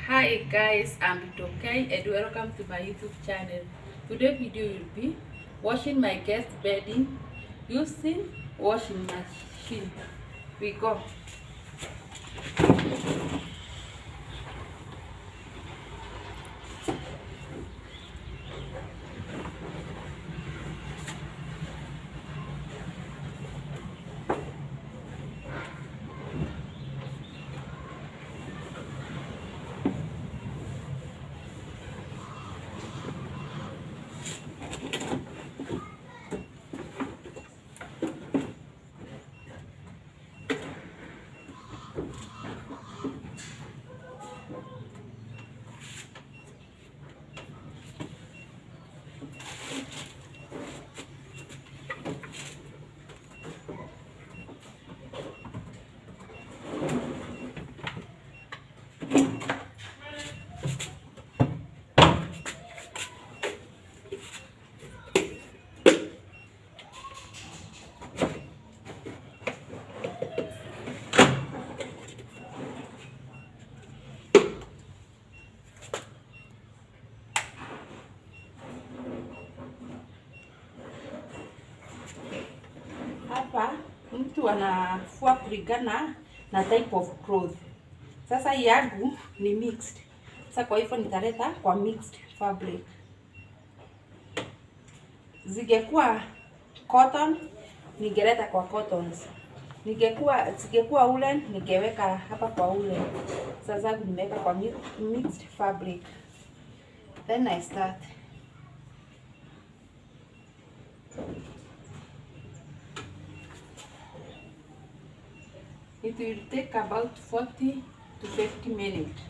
Hi guys, I'm Bitokai and welcome to my YouTube channel. Today's video will be washing my guest bedding using washing machine. We go. Hapa mtu anafua kulingana na type of cloth. Sasa yangu ni mixed. Sasa kwa hivyo nitaleta kwa mixed fabric. Zingekuwa cotton ningeleta kwa cottons. Zingekuwa woolen ningeweka hapa kwa woolen. Sasa nimeweka kwa mixed fabric. Then I start. It will take about 40 to 50 minutes.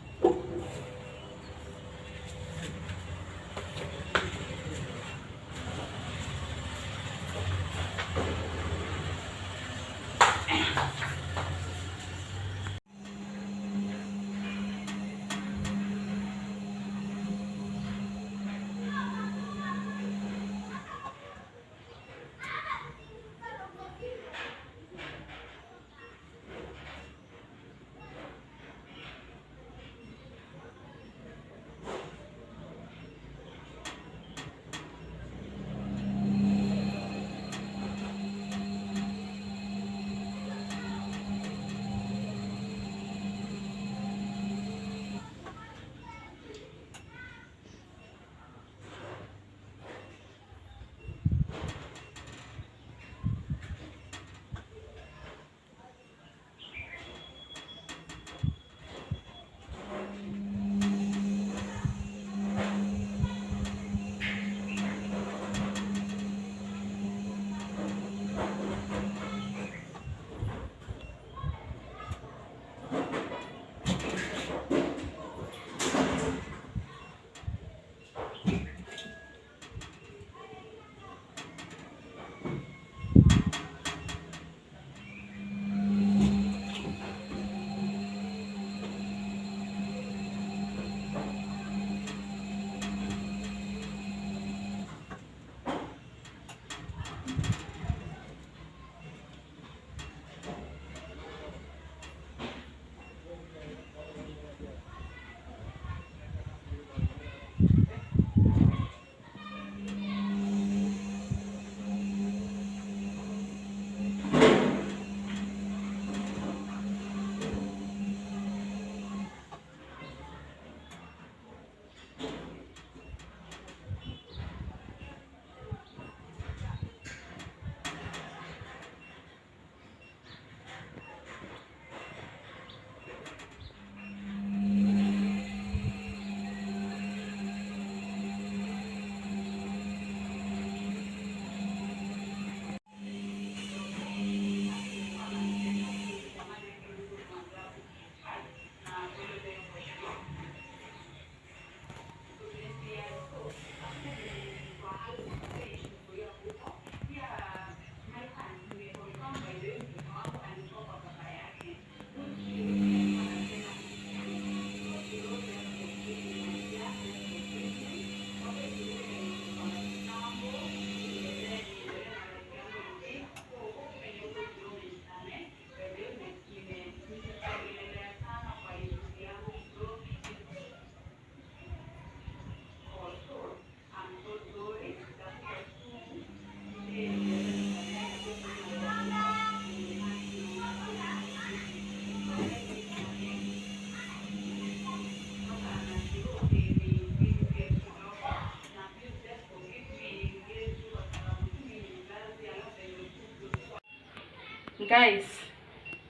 guys,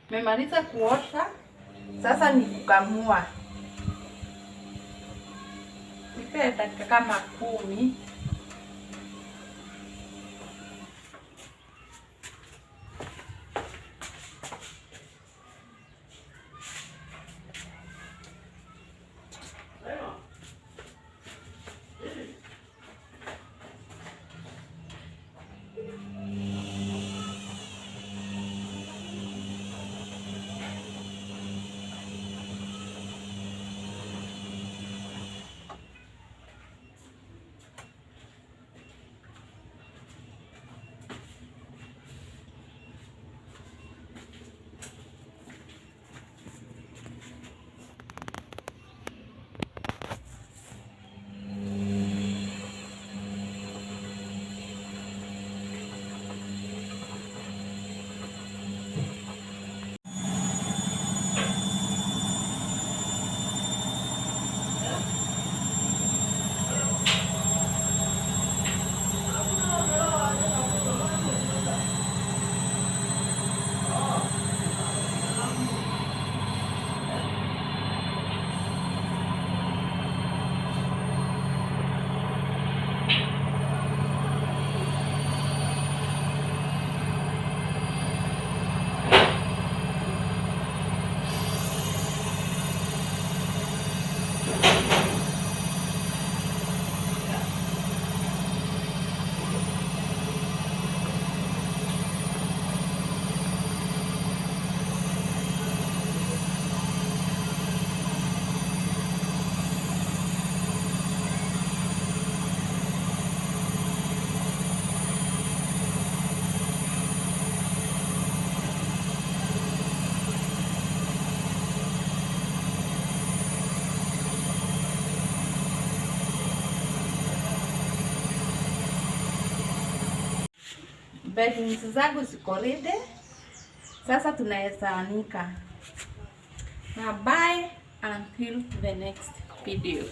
memaliza kuosha, sasa ni kukamua. Nipe dakika kama 10. Beddings zangu ziko ready. Sasa tunaweza anika. Na bye until the next video.